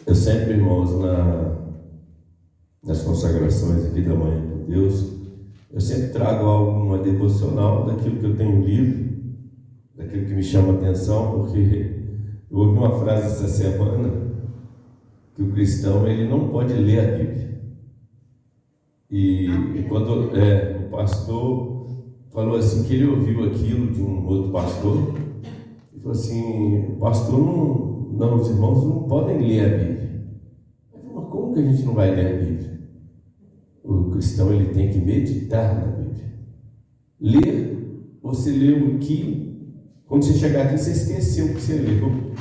Eu sempre, irmãos, nas consagrações aqui da Manhã com Deus, eu sempre trago alguma devocional daquilo que eu tenho lido, daquilo que me chama a atenção, porque eu ouvi uma frase essa semana, que o cristão ele não pode ler a Bíblia. E quando o pastor falou assim, que ele ouviu aquilo de um outro pastor, ele falou assim, o pastor não, os irmãos não podem ler a Bíblia. Eu falei, mas como que a gente não vai ler a Bíblia? O cristão ele tem que meditar na Bíblia. Ler, você leu aqui, quando você chegar aqui, você esqueceu o que você leu.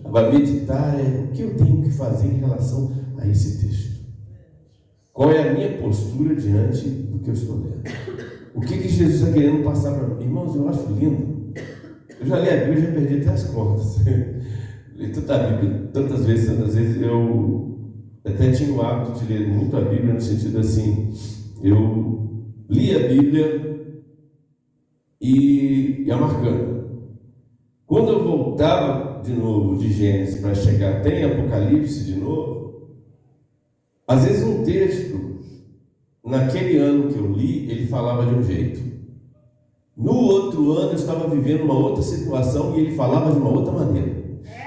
Agora, meditar é o que eu tenho que fazer em relação a esse texto. Qual é a minha postura diante do que eu estou lendo? O que Jesus está querendo passar para mim? Irmãos, eu acho lindo. Eu já li a Bíblia e já perdi até as contas. Li tanta Bíblia, tantas vezes eu até tinha o hábito de ler muito a Bíblia, no sentido assim, eu li a Bíblia e ia marcando. Quando eu voltava de novo de Gênesis para chegar até em Apocalipse de novo, às vezes um texto, naquele ano que eu li, ele falava de um jeito. No outro ano eu estava vivendo uma outra situação e ele falava de uma outra maneira.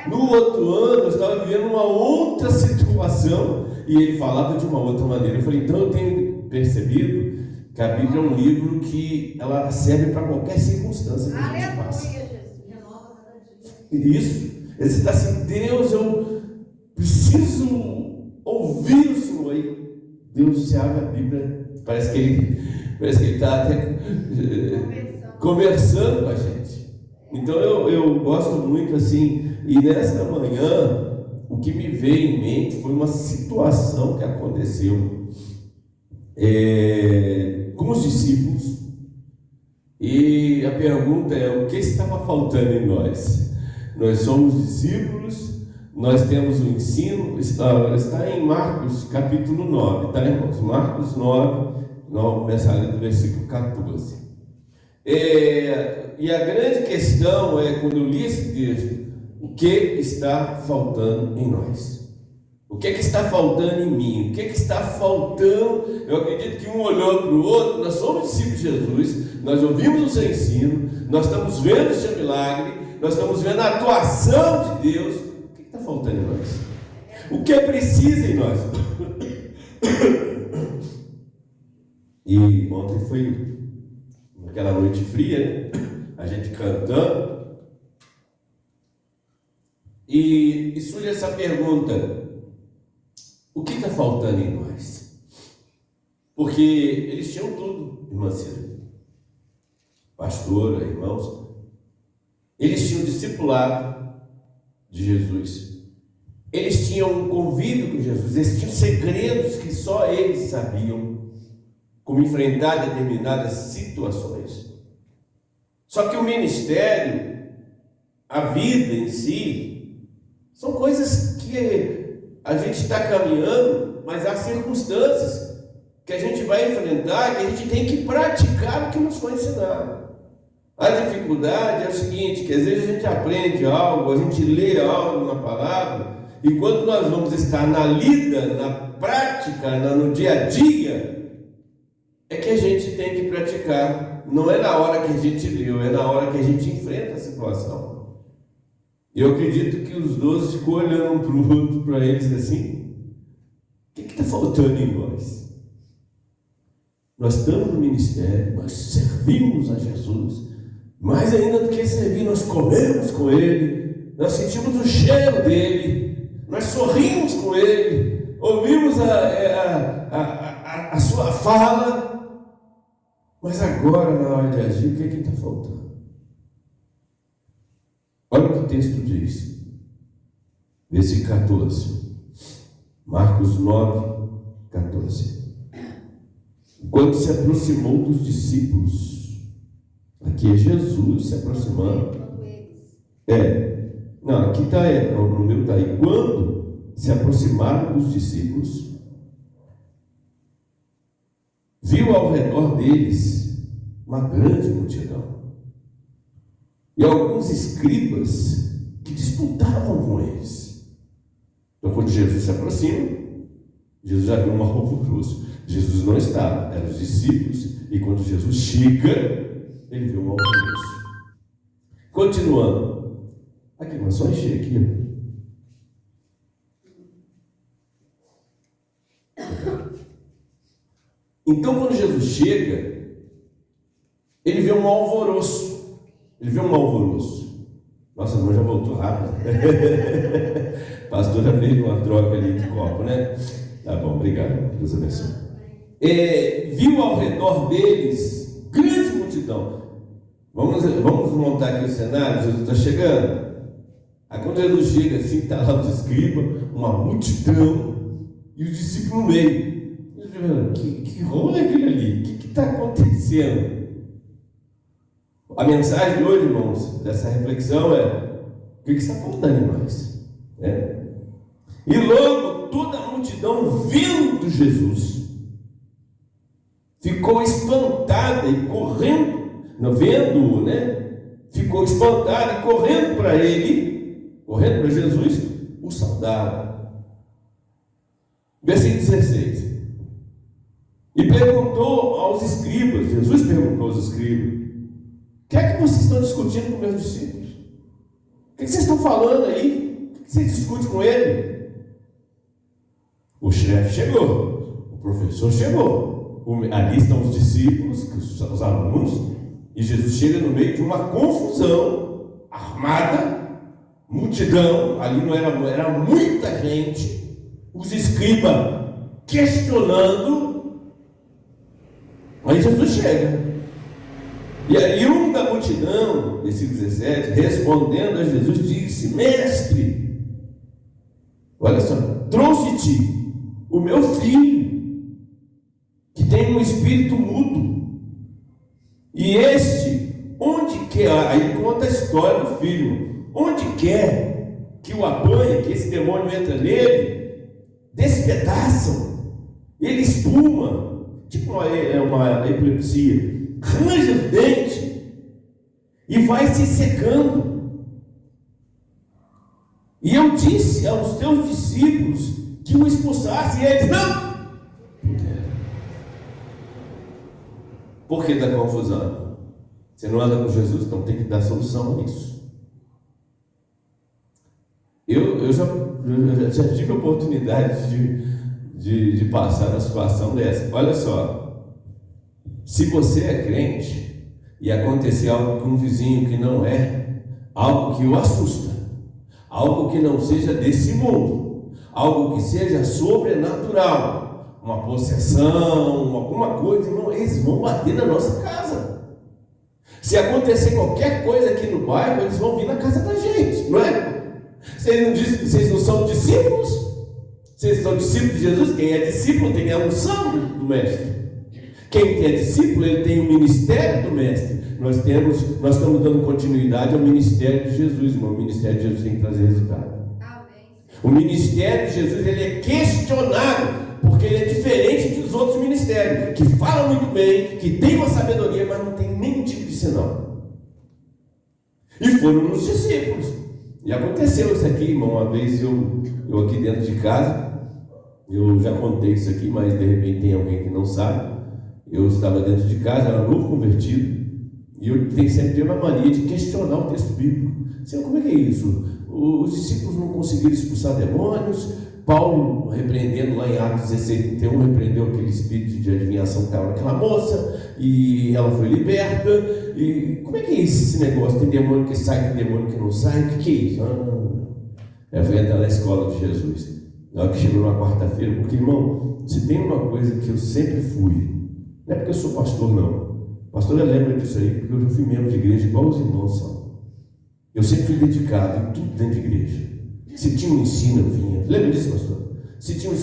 No outro ano eu estava vivendo uma outra situação e ele falava de uma outra maneira. Eu falei, então eu tenho percebido que a Bíblia é um livro que ela serve para qualquer circunstância que a gente passa. Isso. Você está assim, Deus, eu preciso ouvir o Senhor. Aí Deus se abre a Bíblia, parece que ele está até conversando com a gente. Então eu gosto muito assim. E nesta manhã, o que me veio em mente foi uma situação que aconteceu com os discípulos. E a pergunta é, o que estava faltando em nós? Nós somos discípulos, nós temos o ensino, está em Marcos capítulo 9, tá, irmãos? Marcos 9, nós vamos começar a ler do versículo 14. E a grande questão é, quando eu li esse texto, o que está faltando em nós? O que está faltando em mim? O que está faltando? Eu acredito que um olhou para o outro, nós somos discípulos de Jesus, nós ouvimos o seu ensino, nós estamos vendo o seu milagre, nós estamos vendo a atuação de Deus. O que está faltando em nós? O que precisa em nós? E ontem foi aquela noite fria, né? A gente cantando. E surge essa pergunta: o que está faltando em nós? Porque eles tinham tudo, irmã Cida, pastora, irmãos. Eles tinham discipulado de Jesus. Eles tinham um convívio com Jesus. Eles tinham segredos que só eles sabiam como enfrentar determinadas situações. Só que o ministério, a vida em si, são coisas que a gente está caminhando, mas há circunstâncias que a gente vai enfrentar, que a gente tem que praticar o que nos foi ensinado. A dificuldade é o seguinte, que às vezes a gente aprende algo, a gente lê algo na palavra, e quando nós vamos estar na lida, na prática, no dia a dia, é que a gente tem que praticar. Não é na hora que a gente leu, é na hora que a gente enfrenta a situação. Eu acredito que os 12 ficou olhando um para o outro, para eles assim, o que está faltando em nós? Nós estamos no ministério, nós servimos a Jesus, mais ainda do que servir, nós comemos com Ele, nós sentimos o cheiro dEle, nós sorrimos com Ele, ouvimos a sua fala, mas agora, na hora de agir, o que está faltando? Olha o que o texto diz, versículo 14, Marcos 9, 14. Quando se aproximou dos discípulos, aqui é Jesus se aproximando. Não, aqui está, o número está aí. Quando se aproximaram dos discípulos, viu ao redor deles uma grande multidão e alguns escribas que disputavam com eles. Jesus se aproxima, Jesus já viu um alvoroço. Jesus não estava, eram os discípulos, e quando Jesus chega, ele viu um alvoroço. Continuando, aqui, mas só encher aqui. Então, quando Jesus chega, ele vê um alvoroço. Ele vê um alvoroço. Nossa, a irmã já voltou rápido. Pastor já fez uma troca ali de copo, né? Tá bom, obrigado. Deus abençoe. Viu ao redor deles grande multidão. Vamos montar aqui o cenário. Jesus está chegando. Aí quando Jesus chega assim, está lá os escribas, uma multidão e os discípulos no meio. Que rolo é aquele ali? O que está acontecendo? A mensagem de hoje, irmãos, dessa reflexão é: o que está faltando mais? E logo toda a multidão, vendo Jesus, ficou espantada e correndo, vendo-o, ficou espantada e correndo para ele, correndo para Jesus, o saudaram. Versículo 16. E perguntou aos escribas, Jesus perguntou aos escribas: o que é que vocês estão discutindo com meus discípulos? O que vocês estão falando aí? O que vocês discutem com ele? O chefe chegou, o professor chegou, ali estão os discípulos, os alunos, e Jesus chega no meio de uma confusão armada, multidão, ali não era muita gente, os escribas questionando. Aí Jesus chega. E aí um da multidão, versículo 17, respondendo a Jesus, disse: Mestre, olha só, trouxe-te o meu filho, que tem um espírito mudo. E este, onde quer, aí conta a história do filho, onde quer que o apanhe, que esse demônio entra nele, despedaçam, ele espuma, tipo uma epilepsia, arranja os dentes e vai se secando. E eu disse aos teus discípulos que o expulsasse, e eles não puderam. Por que da confusão? Você não anda com Jesus, então tem que dar solução a isso. Eu já tive a oportunidade de passar uma situação dessa. Olha só, se você é crente e acontecer algo com um vizinho que não é, algo que o assusta, algo que não seja desse mundo, algo que seja sobrenatural, uma possessão, alguma coisa, irmão, eles vão bater na nossa casa. Se acontecer qualquer coisa aqui no bairro, eles vão vir na casa da gente, não é? Vocês não são discípulos? Vocês são discípulos de Jesus? Quem é discípulo tem a unção do mestre. Quem é discípulo, ele tem o ministério do mestre. Nós estamos dando continuidade ao ministério de Jesus, irmão. O ministério de Jesus tem que trazer resultado. O ministério de Jesus, ele é questionado, porque ele é diferente dos outros ministérios, que falam muito bem, que tem uma sabedoria, mas não tem nenhum tipo de sinal. E foram nos discípulos. E aconteceu isso aqui, irmão. Uma vez eu aqui dentro de casa, eu já contei isso aqui, mas de repente tem alguém que não sabe. Eu estava dentro de casa, era novo convertido, e eu sempre tive a mania de questionar o texto bíblico. Senhor, como é que é isso? Os discípulos não conseguiram expulsar demônios. Paulo, repreendendo lá em Atos 16:31, repreendeu aquele espírito de adivinhação que estava naquela moça, e ela foi liberta. E como é que é esse negócio? Tem demônio que sai, tem demônio que não sai? O que é isso? Eu fui entrar na escola de Jesus. Na hora que chegou na quarta-feira, porque, irmão, se tem uma coisa que eu sempre fui, não é porque eu sou pastor, não. Pastor, eu lembro disso aí, porque eu já fui membro de igreja igual os irmãos são. Eu sempre fui dedicado em tudo dentro de igreja. Se tinha um ensino, eu vinha. Lembra disso, pastor? Se tinha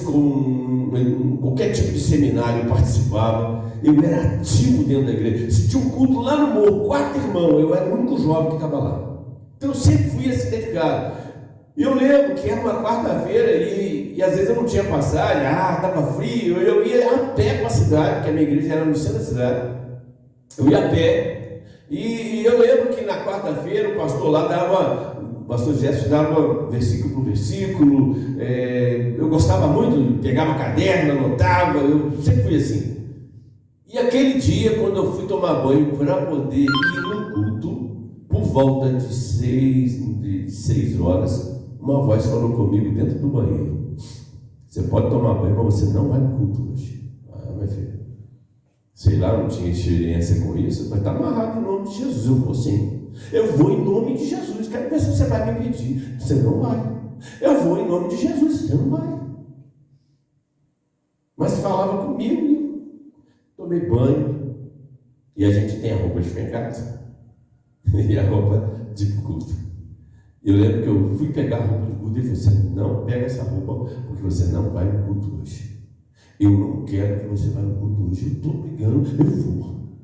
qualquer tipo de seminário, eu participava. Eu era ativo dentro da igreja. Se tinha um culto lá no morro, 4 irmãos, eu era o único jovem que estava lá. Então eu sempre fui esse dedicado. E eu lembro que era uma quarta-feira e às vezes eu não tinha passagem, estava frio, eu ia a pé para a cidade, porque a minha igreja era no centro da cidade. Eu ia a pé. E eu lembro que na quarta-feira o pastor lá pastor Gerson dava versículo por versículo, eu gostava muito, pegava caderno, anotava, eu sempre fui assim. E aquele dia, quando eu fui tomar banho para poder ir no culto, por volta de 6 horas, uma voz falou comigo dentro do banheiro: você pode tomar banho, mas você não vai no culto hoje. Ah, minha filha, sei lá, não tinha experiência com isso, vai estar amarrado em nome de Jesus. Eu vou sim, eu vou em nome de Jesus. Quero ver se você vai me pedir. Você não vai. Eu vou em nome de Jesus. Você não vai. Mas falava comigo e eu tomei banho. E a gente tem a roupa de ficar em casa e a roupa de culto. Eu lembro que eu fui pegar a roupa de culto e falei: você não pega essa roupa, porque você não vai no culto hoje. Eu não quero que você vá no culto hoje. Eu estou brigando, eu vou.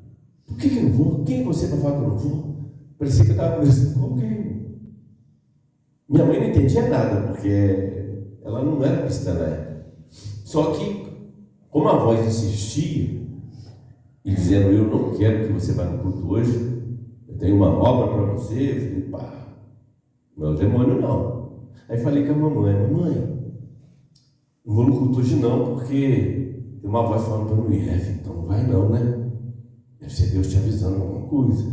Por que eu não vou? Quem é você para falar que eu não vou? Parecia que eu estava conversando com alguém. Minha mãe não entendia nada, porque ela não era cristã na época. Só que, como a voz insistia, e dizendo: eu não quero que você vá no culto hoje, eu tenho uma obra para você, eu falei: pá, não é o demônio não. Aí falei com a mamãe: mamãe, não vou no culto hoje não, porque tem uma voz falando para mim: então não vai não, né? Deve ser Deus te avisando alguma coisa.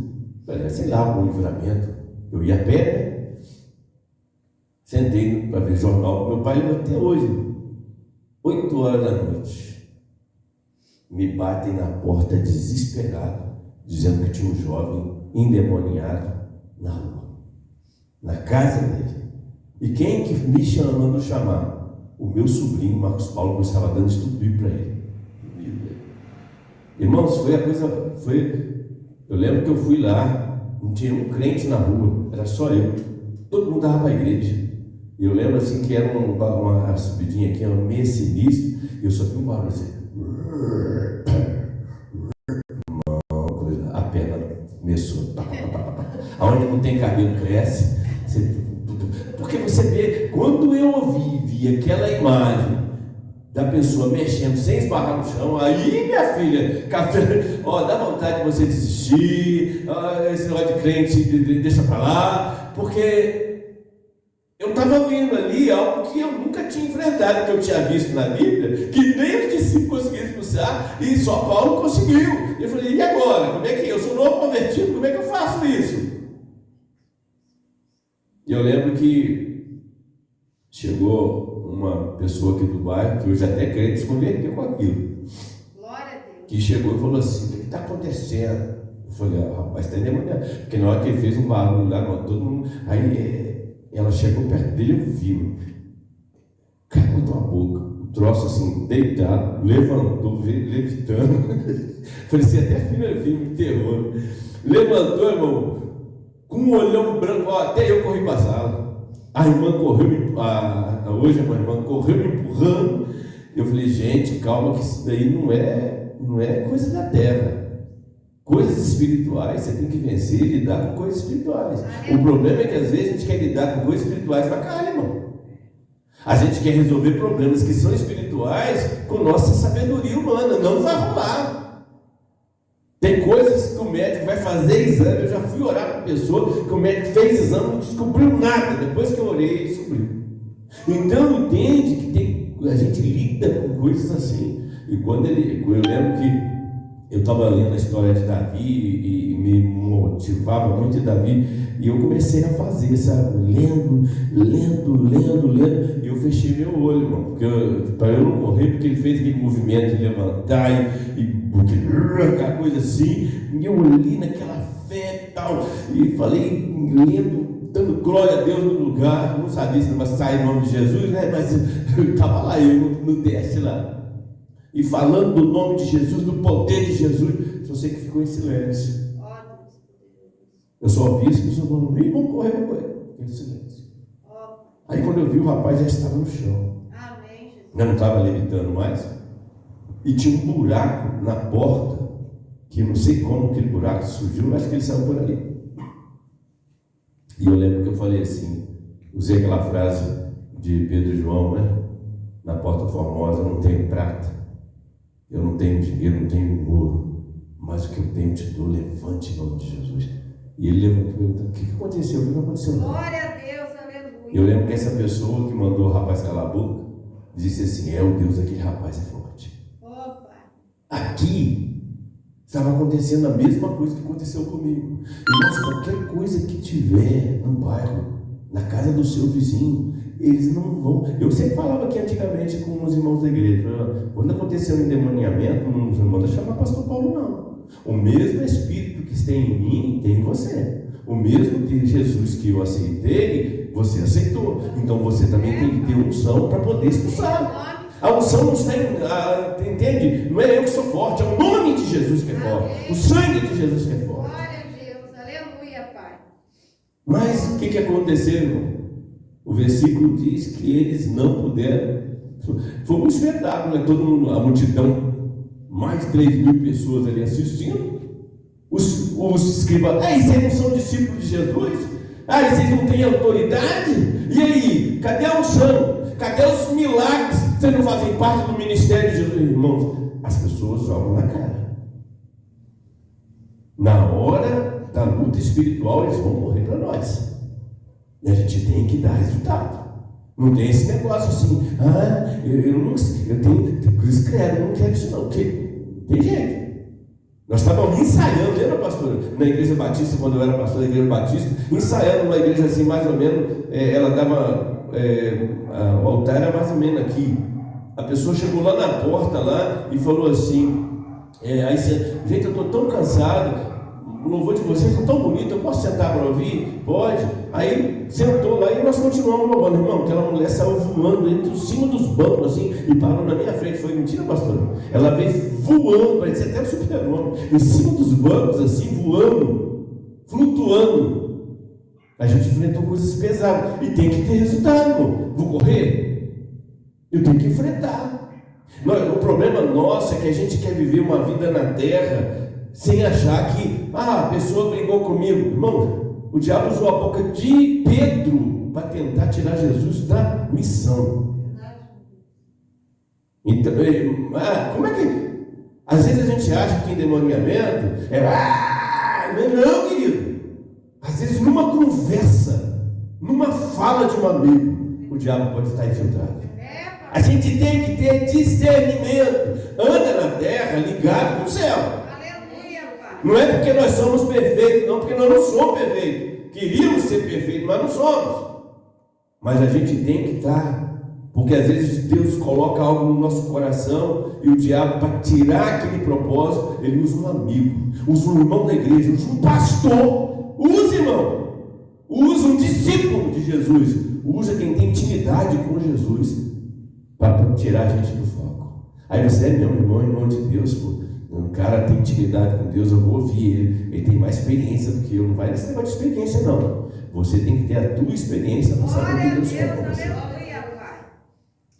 Falei: sei lá, algum livramento. Eu ia a pé, né? Sentei para ver jornal. Meu pai levou até hoje, 8 horas da noite. Me batem na porta desesperado, dizendo que tinha um jovem endemoniado na rua, na casa dele. E quem que me mandou chamar? O meu sobrinho, Marcos Paulo, que eu estava dando estudo para ele. Irmãos, foi a coisa, eu lembro que eu fui lá, não tinha um crente na rua, era só eu. Todo mundo estava para a igreja. E eu lembro assim que era uma subidinha aqui, uma meia sinistra, e eu só vi um barulho assim. A perna começou. Aonde não tem cabelo cresce. Porque você vê, quando eu vi aquela imagem da pessoa mexendo sem esbarrar no chão, aí, minha filha, dá vontade de você desistir, esse negócio de crente deixa pra lá, porque eu estava vendo ali algo que eu nunca tinha enfrentado, que eu tinha visto na Bíblia, que nem os discípulos conseguiram expulsar, e só Paulo conseguiu. Eu falei: e agora? Como é que eu sou novo convertido? Como é que eu faço isso? E eu lembro que chegou uma pessoa aqui do bairro, que hoje até crente, se converteu com aquilo. Glória a Deus. Que chegou e falou assim: o que está acontecendo? Eu falei: rapaz, está endemoniado. Porque na hora que ele fez um barulho lá, todo mundo. Aí ela chegou perto dele, eu vi, cagou tua boca, o troço assim, deitado, levantou, levitando. Parecia até filme de terror. Levantou, irmão, com um olhão branco, até eu corri para a sala. A irmã correu, hoje a irmã correu me empurrando. Eu falei: gente, calma, que isso daí não é coisa da terra. Coisas espirituais, você tem que vencer e lidar com coisas espirituais. O problema é que às vezes a gente quer lidar com coisas espirituais para cá, irmão. A gente quer resolver problemas que são espirituais com nossa sabedoria humana. Não vai rolar. Tem coisas que o médico vai fazer exame. Eu já fui orar para a pessoa que o médico fez exame e não descobriu nada. Depois que eu orei, ele descobriu. Então entende que a gente lida com coisas assim. E quando eu lembro que eu estava lendo a história de Davi e me motivava muito em Davi, e eu comecei a fazer, sabe? Lendo, e eu fechei meu olho, irmão, para eu não morrer, porque ele fez aquele movimento de levantar aquela coisa assim, e eu olhei naquela fé e tal, e falei, lendo, dando glória a Deus no lugar. Eu não sabia se vai sair em nome de Jesus, né? Mas eu estava lá, no teste lá. E falando do nome de Jesus, do poder de Jesus, só sei que ficou em silêncio. Eu só ouvi as pessoas falando: nem vão correr, fiquei em silêncio. Aí quando eu vi, o rapaz já estava no chão. Já não estava levitando mais. E tinha um buraco na porta, que eu não sei como aquele buraco surgiu, acho que ele saiu por ali. E eu lembro que eu falei assim, usei aquela frase de Pedro e João, né? Na Porta Formosa: eu não tenho prata, eu não tenho dinheiro, não tenho ouro, mas o que eu tenho te dou, levante em nome de Jesus. E ele levantou e perguntou: o que aconteceu? O que aconteceu? Glória a Deus, Eu lembro que essa pessoa que mandou o rapaz calar a boca disse assim: o Deus daquele rapaz é forte. Opa. Aqui estava acontecendo a mesma coisa que aconteceu comigo. Irmãos, qualquer coisa que tiver no bairro, na casa do seu vizinho, eles não vão. Eu sempre falava aqui antigamente com os irmãos da igreja: quando aconteceu um endemoniamento, não manda chamar pastor Paulo, não. O mesmo Espírito que tem em mim, tem em você. O mesmo de Jesus que eu aceitei, você aceitou. Então você também tem que ter unção para poder expulsar. A unção não está, entende? Não é eu que sou forte, é o nome de Jesus que é forte. O sangue de Jesus que é forte. Glória a Deus, aleluia, Pai. Mas o que aconteceu, irmão? O versículo diz que eles não puderam. Foi um espetáculo, né? Todo mundo, a multidão, mais de 3.000 pessoas ali assistindo. Os escribas: vocês não são discípulos de Jesus? Vocês não têm autoridade? E aí, cadê a unção? Cadê os milagres? Vocês não fazem parte do ministério de Jesus? Irmãos, as pessoas jogam na cara. Na hora da luta espiritual, eles vão morrer para nós. E a gente tem que dar resultado. Não tem esse negócio assim: eu tenho cruz credo, eu não quero isso não. Porque tem jeito. Nós estávamos ensaiando, lembra, pastor? Na igreja batista, quando eu era pastor da igreja batista, ensaiando uma igreja assim, mais ou menos, ela dava, o altar era mais ou menos aqui. A pessoa chegou lá na porta lá e falou assim, gente, eu estou tão cansado, o louvor de vocês está tão bonito, eu posso sentar para ouvir? Pode. Aí sentou lá e nós continuamos louvando. Irmão, aquela mulher saiu voando entre cima dos bancos assim e parou na minha frente. Foi mentira, pastor? Ela veio voando, parecia até um super-homem, em cima dos bancos assim, voando, flutuando. A gente enfrentou coisas pesadas e tem que ter resultado, irmão. Vou correr? Eu tenho que enfrentar. O problema nosso é que a gente quer viver uma vida na terra sem achar que a pessoa brigou comigo. Irmão, o diabo usou a boca de Pedro para tentar tirar Jesus da missão. Então, como é que às vezes a gente acha que endemoniamento não, querido. Às vezes numa conversa, numa fala de um amigo, o diabo pode estar infiltrado. A gente tem que ter discernimento. Anda na terra ligado com o céu. Não é porque nós somos perfeitos, não, porque nós não somos perfeitos. Queríamos ser perfeitos, mas não somos. Mas a gente tem que estar, porque às vezes Deus coloca algo no nosso coração e o diabo, para tirar aquele propósito, ele usa um amigo, usa um irmão da igreja, usa um pastor, usa, irmão, usa um discípulo de Jesus, usa quem tem intimidade com Jesus para tirar a gente do foco. Aí você meu irmão de Deus, pô. Um cara tem intimidade com Deus, eu vou ouvir ele tem mais experiência do que eu. Não vai nesse negócio de experiência, não. Você tem que ter a tua experiência para saber o que Deus quer com você.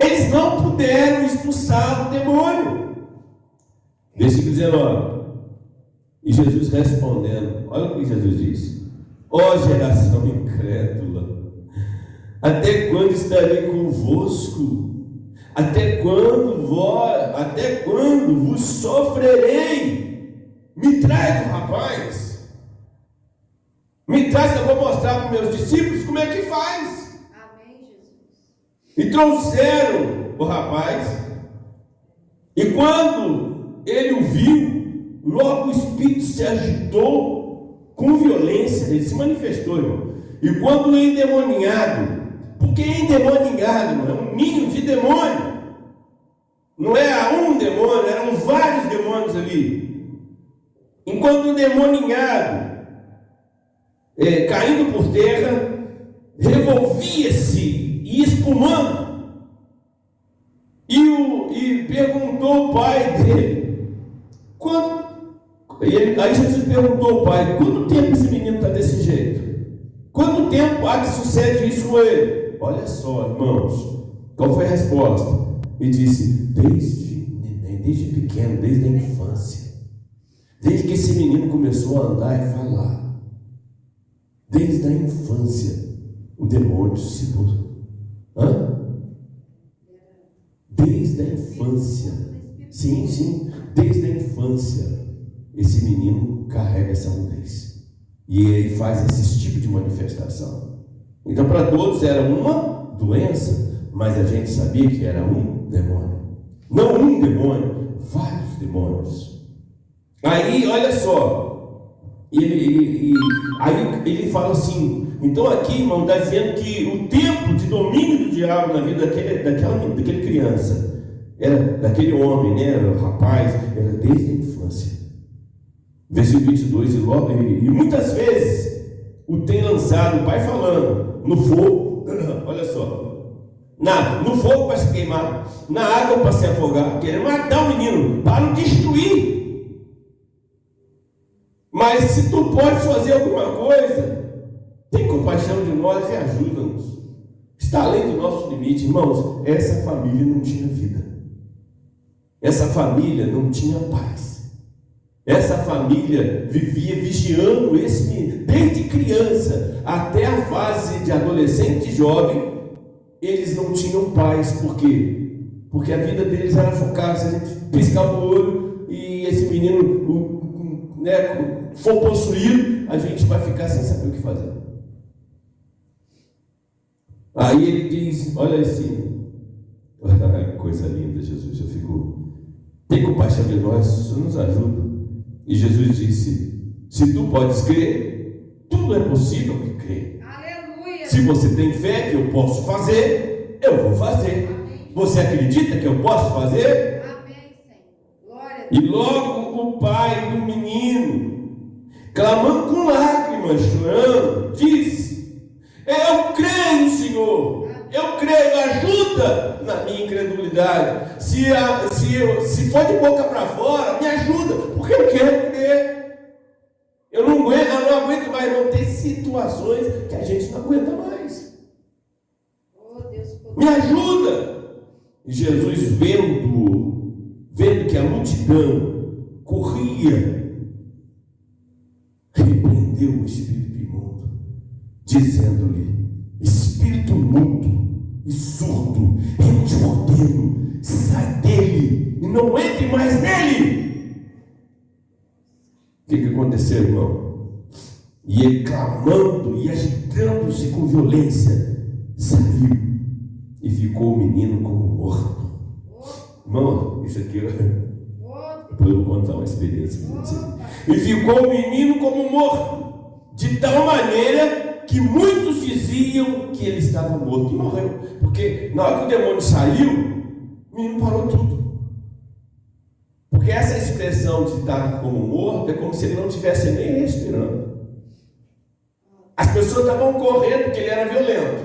Eles não puderam expulsar o demônio. Versículo 19. E Jesus respondendo, olha o que Jesus diz: ó geração incrédula, até quando estarei convosco? Até quando vos sofrerei? Me traz o rapaz. Me traz que eu vou mostrar para os meus discípulos como é que faz. Amém, Jesus. E trouxeram o rapaz. E quando ele o viu, logo o espírito se agitou com violência. Ele se manifestou, irmão. E quando o endemoniado, porque endemoniado, irmão, é um ninho de demônio. Não era um demônio, eram vários demônios ali. Enquanto o endemoniado, caindo por terra, revolvia-se e espumando. E perguntou ao pai dele, aí Jesus perguntou ao pai: quanto tempo esse menino está desse jeito? Quanto tempo há que sucede isso com ele? Olha só, irmãos, qual foi a resposta? Ele disse: desde pequeno, desde a infância, desde que esse menino começou a andar e falar, desde a infância, o demônio se desde a infância, sim, desde a infância, esse menino carrega essa mudez, e ele faz esse tipo de manifestação. Então, para todos era uma doença, mas a gente sabia que era um demônio. Não um demônio, vários demônios. Aí, olha só, aí ele fala assim, então aqui, irmão, está dizendo que o tempo de domínio do diabo na vida daquele criança, era daquele homem, né, era rapaz, era desde a infância. Versículo 22, e muitas vezes o tem lançado, o pai falando, no fogo, olha só, no fogo para se queimar, na água para se afogar, querendo matar o menino, para o destruir. Mas se tu podes fazer alguma coisa, tem compaixão de nós e ajuda-nos. Está além do nosso limite, irmãos. Essa família não tinha vida, essa família não tinha paz, essa família vivia vigiando esse menino, desde criança até a fase de adolescente e jovem. Eles não tinham paz. Por quê? Porque a vida deles era focada. Se a gente piscar o olho e esse menino for possuído, a gente vai ficar sem saber o que fazer. Aí ele diz, olha assim, coisa linda, Jesus, eu fico, tem compaixão de nós, isso nos ajuda. E Jesus disse, se tu podes crer, tudo é possível que crê. Aleluia. Se você tem fé que eu posso fazer, eu vou fazer. Amém. Você acredita que eu posso fazer? Amém, Senhor. Glória a E Deus. logo o pai do menino, clamando com lágrimas, chorando, disse, eu creio, Senhor, eu creio, ajuda na minha incredulidade. Se for de boca para fora, me ajuda, porque eu quero crer. Eu não aguento mais, não. Tem situações que a gente não aguenta mais. Oh, Deus poderoso. Me ajuda. E Jesus, vendo que a multidão corria, repreendeu o espírito imundo, dizendo-lhe, espírito mudo e surdo, eu te ordeno, sai dele e não entre mais nele. O que aconteceu, irmão? E ele, clamando e agitando-se com violência, saiu e ficou o menino como morto. Irmão, isso aqui depois eu vou contar uma experiência para você. E ficou o menino como morto, de tal maneira que muitos diziam que ele estava morto, e morreu. Porque na hora que o demônio saiu, o menino parou tudo. Porque essa expressão de estar como morto é como se ele não estivesse nem respirando. As pessoas estavam correndo porque ele era violento.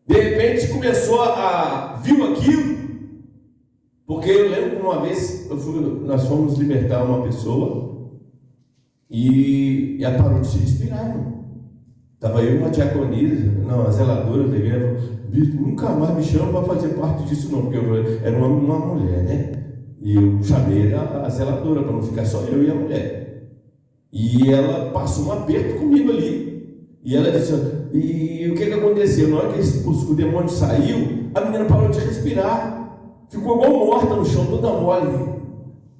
De repente começou viu aquilo. Porque eu lembro que uma vez nós fomos libertar uma pessoa e ela parou de respirar, irmão. Estava eu e uma diaconisa, a zeladora da igreja, nunca mais me chama para fazer parte disso não, porque eu era uma mulher, né? E eu chamei a zeladora para não ficar só eu e a mulher. E ela passou um aperto comigo ali. E ela disse, e o que aconteceu? Na hora que o demônio saiu, a menina parou de respirar. Ficou igual morta no chão, toda mole.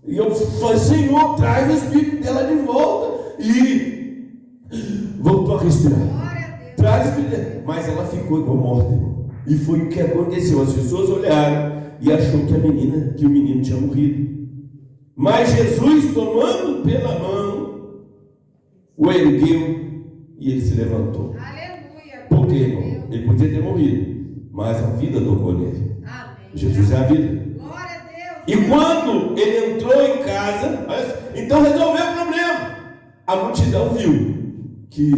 E eu falei, Senhor, traz o espírito dela de volta. E voltou a respirar. Glória a Deus. Traz o espírito dela. Mas ela ficou igual morta, irmão. E foi o que aconteceu. As pessoas olharam e achou que o menino tinha morrido. Mas Jesus, tomando pela mão, o ergueu e ele se levantou. Aleluia. Por quê, irmão? Ele podia ter morrido, mas a vida tocou nele. Amém. Jesus é a vida. Glória a Deus. E quando ele entrou em casa, então resolveu o problema. A multidão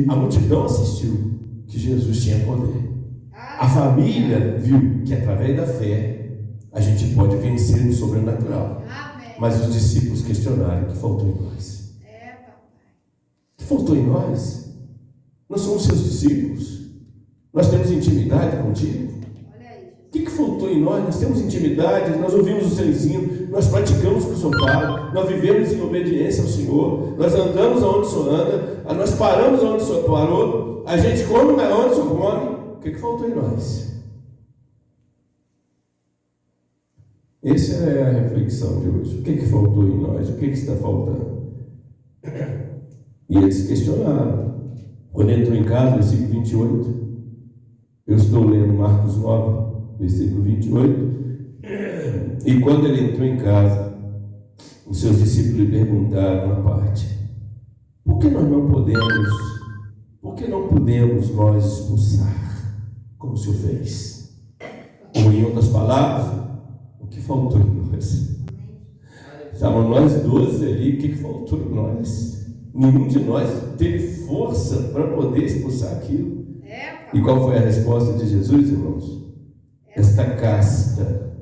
a multidão assistiu que Jesus tinha poder. A família viu que através da fé a gente pode vencer no sobrenatural. Amém. Mas os discípulos questionaram o que faltou em nós. Papai. O que faltou em nós? Nós somos seus discípulos. Nós temos intimidade contigo. Olha aí, Jesus. O que faltou em nós? Nós temos intimidade, nós ouvimos o seu ensino, nós praticamos o que o Senhor fala, nós vivemos em obediência ao Senhor, nós andamos aonde o Senhor anda, nós paramos aonde o Senhor parou, a gente come aonde o Senhor come. O que faltou em nós? Essa é a reflexão de hoje. O que faltou em nós? O que está faltando? E eles questionaram. Quando entrou em casa, versículo 28, eu estou lendo Marcos 9, versículo 28, e quando ele entrou em casa, os seus discípulos lhe perguntaram uma parte: por que não podemos nós expulsar, como o Senhor fez? Ou em outras palavras, o que faltou em nós? Estavam nós 12 ali, o que faltou em nós? Nenhum de nós teve força para poder expulsar aquilo. E qual foi a resposta de Jesus, irmãos? Esta casta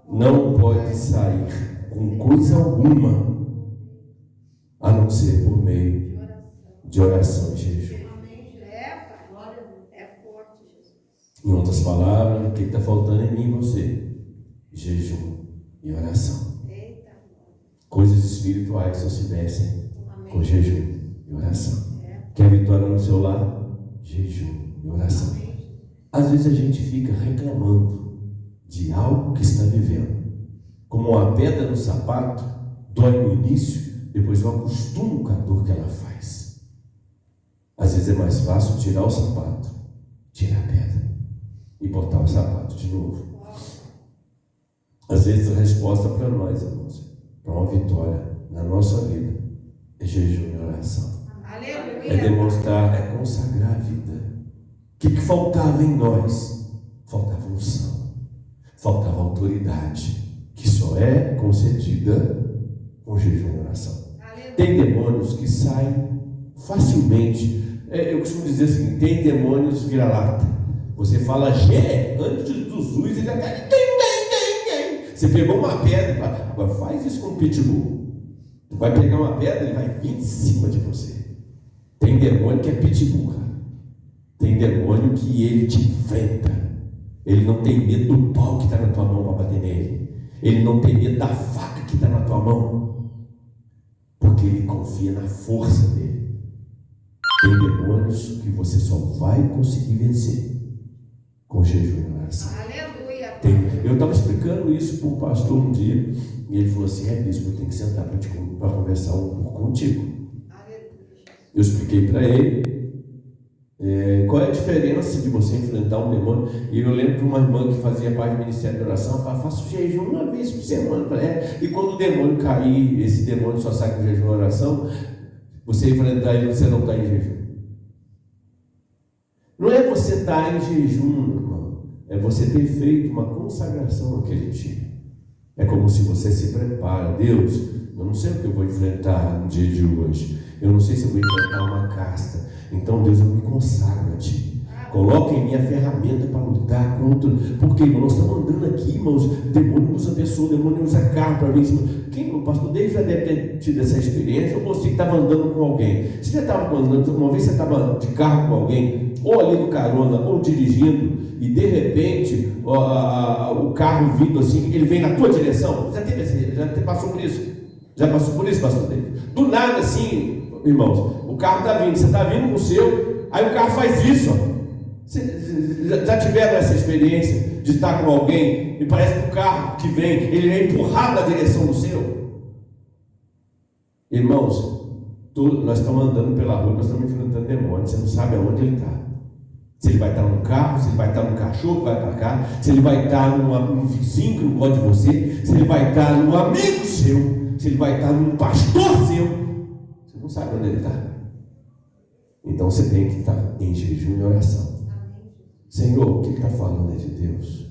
não pode sair com coisa alguma, a não ser por meio de oração e jejum. Em outras palavras, o que está faltando em mim e você? Jejum e oração. Coisas espirituais só se vencem com jejum e oração. Quer vitória no seu lar? Jejum e oração. Às vezes a gente fica reclamando de algo que está vivendo. Como uma pedra no sapato, dói no início, depois eu acostumo com a dor que ela faz. Às vezes é mais fácil tirar o sapato, tirar a pedra e botar o sapato de novo. Às vezes a resposta para nós, irmãos, para uma vitória na nossa vida, é jejum e oração. Aleluia. É demonstrar, é consagrar a vida. O que faltava em nós? Faltava unção, faltava autoridade, que só é concedida com jejum e oração. Aleluia. Tem demônios que saem facilmente. Eu costumo dizer assim, tem demônios vira-lata. Você fala Gé, antes dos U's, ele até você pegou uma pedra, agora faz isso com o pitbull. Tu vai pegar uma pedra, ele vai vir em cima de você. Tem demônio que é pitbull, cara. Tem demônio que ele te enfrenta. Ele não tem medo do pau que está na tua mão para bater nele. Ele não tem medo da faca que está na tua mão, porque ele confia na força dele. Tem demônios que você só vai conseguir vencer com jejum e oração. Aleluia. Eu estava explicando isso para o pastor um dia, e ele falou assim: bispo, eu tenho que sentar para conversar um pouco contigo. Aleluia. Eu expliquei para ele qual é a diferença de você enfrentar um demônio. E eu lembro de uma irmã que fazia parte do ministério de oração, falava: faço jejum uma vez por semana. E quando o demônio cair, esse demônio só sai com jejum e oração, você enfrentar ele, você não está em jejum. Não é você estar em jejum, irmão. É você ter feito uma consagração naquele dia. É como se você se prepara. Deus, eu não sei o que eu vou enfrentar no dia de hoje. Eu não sei se eu vou enfrentar uma casta. Então, Deus, eu me consagro a Ti. Coloque em mim a ferramenta para lutar contra. Porque, irmão, nós estamos andando aqui, irmãos. O demônio usa pessoa, o demônio usa carro para vir em cima. O pastor David já deve ter tido essa experiência. Ou você que estava andando com alguém. Você já estava andando, uma vez você estava de carro com alguém, ou ali no carona, ou dirigindo, e de repente o carro vindo assim, ele vem na tua direção. Já passou por isso? Já passou por isso, pastor David? Do nada assim, irmãos, o carro está vindo, você está vindo com o seu, aí o carro faz isso, ó. Vocês já tiveram essa experiência de estar com alguém e parece que o carro que vem, ele é empurrado na direção do seu? Irmãos, nós estamos andando pela rua, nós estamos enfrentando demônios, você não sabe aonde ele está. Se ele vai estar no carro, se ele vai estar no cachorro que vai para cá, se ele vai estar num vizinho que não gosta de você, se ele vai estar num amigo seu, se ele vai estar num pastor seu, você não sabe onde ele está. Então você tem que estar em jejum e oração. Senhor, o que está falando é de Deus?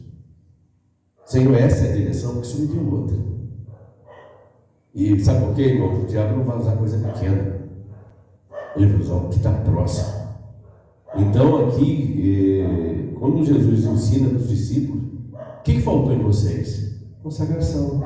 Senhor, essa é a direção, porque isso me deu outra. E sabe por quê, irmão? O diabo não vai usar coisa pequena, ele vai usar o que está próximo. Então aqui, quando Jesus ensina para os discípulos, o que faltou em vocês? Consagração.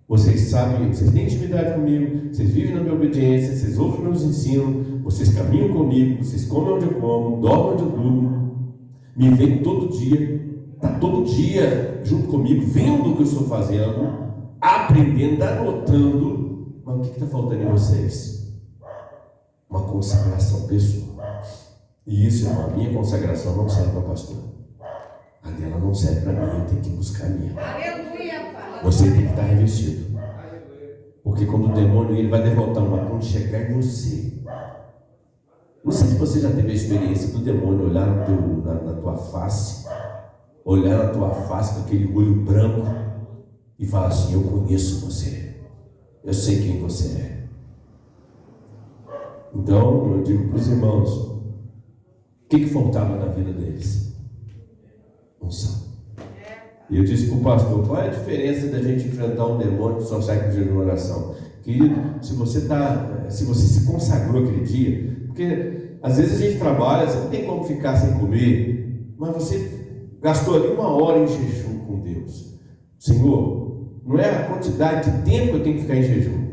Vocês sabem, vocês têm intimidade comigo, vocês vivem na minha obediência, vocês ouvem meus ensinos, vocês caminham comigo, vocês comem onde eu como, dormem onde eu durmo, me veem todo dia, está todo dia junto comigo, vendo o que eu estou fazendo, aprendendo, anotando. Mas o que está faltando em vocês? Uma consagração pessoal. E isso, irmão, a minha consagração não serve para pastor. A dela não serve para mim, eu tenho que buscar a minha. Aleluia, Pai. Você tem que estar revestido. Porque quando o demônio ele vai derrotar uma, quando chegar em você, Não sei se você já teve a experiência do demônio olhar na tua face, olhar na tua face com aquele olho branco e falar assim: eu conheço você, eu sei quem você é. Então eu digo para os irmãos, o que faltava na vida deles? Unção. E eu disse para o pastor: qual é a diferença da gente enfrentar um demônio que só sai com jejum e oração? Querido, se você se consagrou aquele dia, porque às vezes a gente trabalha, você não tem como ficar sem comer, mas você gastou ali 1 hora em jejum com Deus. Senhor, não é a quantidade de tempo que eu tenho que ficar em jejum,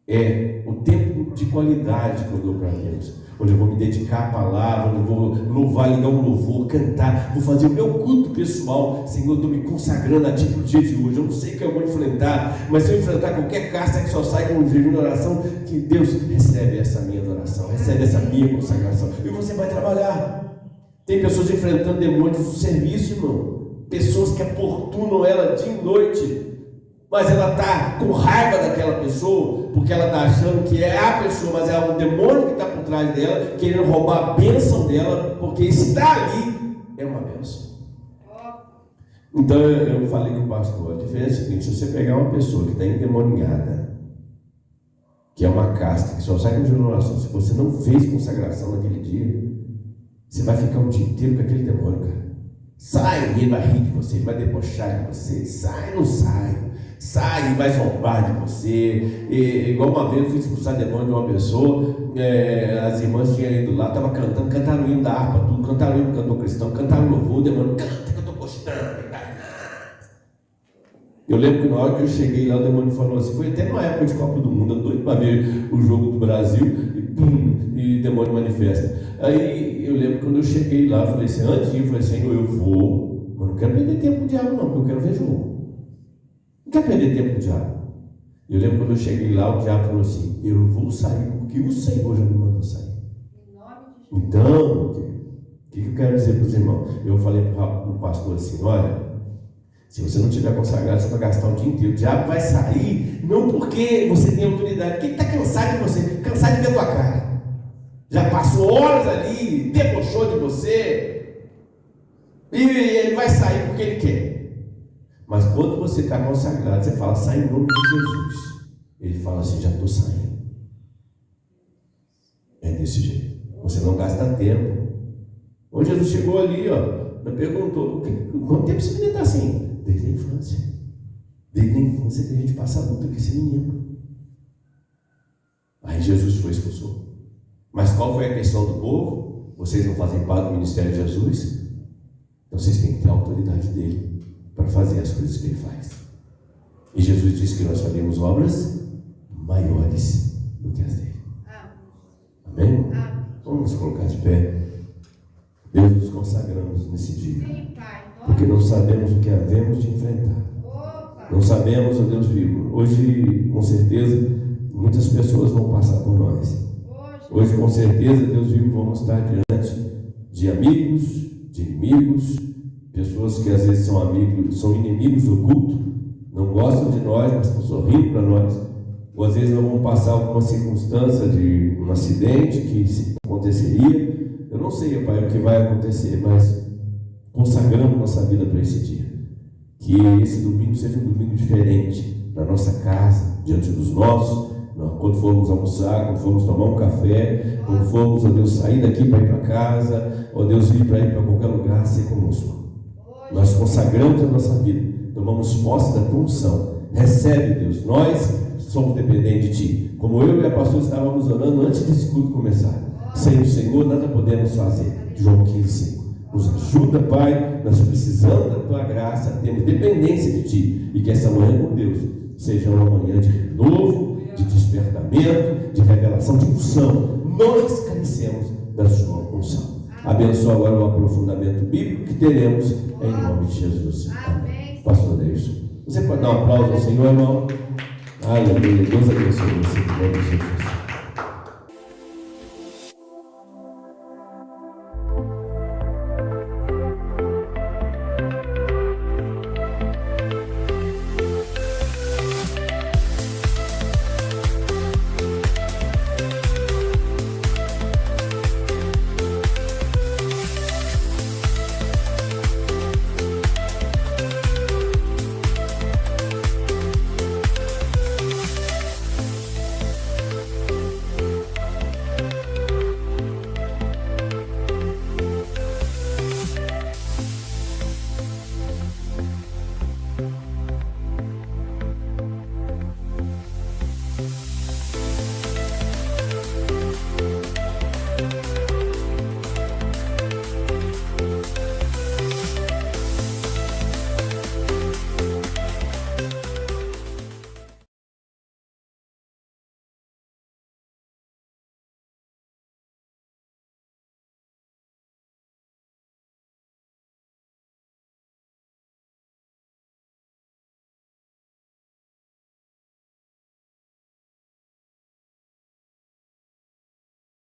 é o tempo de qualidade que eu dou para Deus, onde eu vou me dedicar à palavra, onde eu vou louvar, ligar um louvor, cantar, vou fazer o meu culto pessoal. Senhor, eu estou me consagrando a Ti para o dia de hoje. Eu não sei o que eu vou enfrentar, mas se eu enfrentar qualquer casta que só sai com um jejum de oração, que Deus recebe essa minha adoração, recebe essa minha consagração, e você vai trabalhar. Tem pessoas enfrentando demônios no serviço, irmão, pessoas que importunam ela dia e noite, mas ela está com raiva daquela pessoa, porque ela está achando que é a pessoa, mas é um demônio que está por trás dela, querendo roubar a bênção dela, porque estar ali é uma bênção. Então eu falei com o pastor: a diferença é a seguinte: se você pegar uma pessoa que está endemoniada, que é uma casta, que só sai com oração, se você não fez consagração naquele dia, você vai ficar o dia inteiro com aquele demônio, cara. Sai, ele vai rir de você, ele vai debochar de você, sai, não sai. Sai e vai zombar de você. Igual uma vez eu fui expulsar demônio de uma pessoa, as irmãs tinham ido lá, estavam cantando, cantaram o hino da harpa, tudo, cantaram o hino do cantor cristão, cantaram o louvor, o demônio: canta que eu estou gostando. Eu lembro que na hora que eu cheguei lá, o demônio falou assim, foi até numa época de Copa do Mundo, eu doido para ver o jogo do Brasil, e o demônio manifesta. Aí eu lembro que quando eu cheguei lá, eu falei assim, antes de ir, eu falei: Senhor, eu vou, mas não quero perder tempo com o diabo não, porque eu quero ver jogo. Não quer perder tempo com o diabo. Eu lembro quando eu cheguei lá, o diabo falou assim: eu vou sair, porque o Senhor já me mandou sair. Então, o que eu quero dizer para os irmãos? Eu falei para o pastor assim: olha, se você não tiver consagrado, você vai gastar o dia inteiro. O diabo vai sair, não porque você tem autoridade, porque ele está cansado de você, cansado de ver a tua cara. Já passou horas ali, debochou de você, e ele vai sair porque ele quer. Mas quando você está consagrado, você fala: sai em nome de Jesus. Ele fala assim: já estou saindo. É desse jeito. Você não gasta tempo. Quando Jesus chegou ali, perguntou: quanto tempo esse menino está assim? Desde a infância. Desde a infância que a gente passa a luta com esse menino. Aí Jesus foi e expulsou. Mas qual foi a questão do povo? Vocês não fazem parte do ministério de Jesus? Então vocês têm que ter a autoridade dele para fazer as coisas que ele faz. E Jesus disse que nós faremos obras maiores do que as dele. Amém? Vamos nos colocar de pé. Deus, nos consagramos nesse dia, porque não sabemos o que havemos de enfrentar. Não sabemos, ó Deus vivo. Hoje, com certeza, muitas pessoas vão passar por nós. Hoje, com certeza, Deus vivo, vamos estar diante de amigos, de inimigos, pessoas que às vezes são amigos, são inimigos ocultos, não gostam de nós, mas estão sorrindo para nós. Ou às vezes nós vamos passar alguma circunstância de um acidente que aconteceria. Eu não sei, Pai, o que vai acontecer, mas consagramos nossa vida para esse dia. Que esse domingo seja um domingo diferente na nossa casa, diante dos nossos, quando formos almoçar, quando formos tomar um café, quando formos, ó Deus, sair daqui para ir para casa, ó Deus, ir para qualquer lugar, ser conosco. Nós consagramos a nossa vida, tomamos posse da tua unção. Recebe, Deus, nós somos dependentes de Ti. Como eu e a pastora estávamos orando antes desse culto começar. Sem o Senhor nada podemos fazer. João 15:5. Nos ajuda, Pai, nós precisamos da Tua graça, temos dependência de Ti. E que essa manhã com Deus seja uma manhã de renovo, de despertamento, de revelação, de unção. Nós carecemos da Sua unção. Abençoa agora o aprofundamento bíblico que teremos em nome de Jesus. Amém. Pastor Deus, você pode dar um aplauso ao Senhor, irmão? Aleluia. Deus abençoe você em nome de Jesus.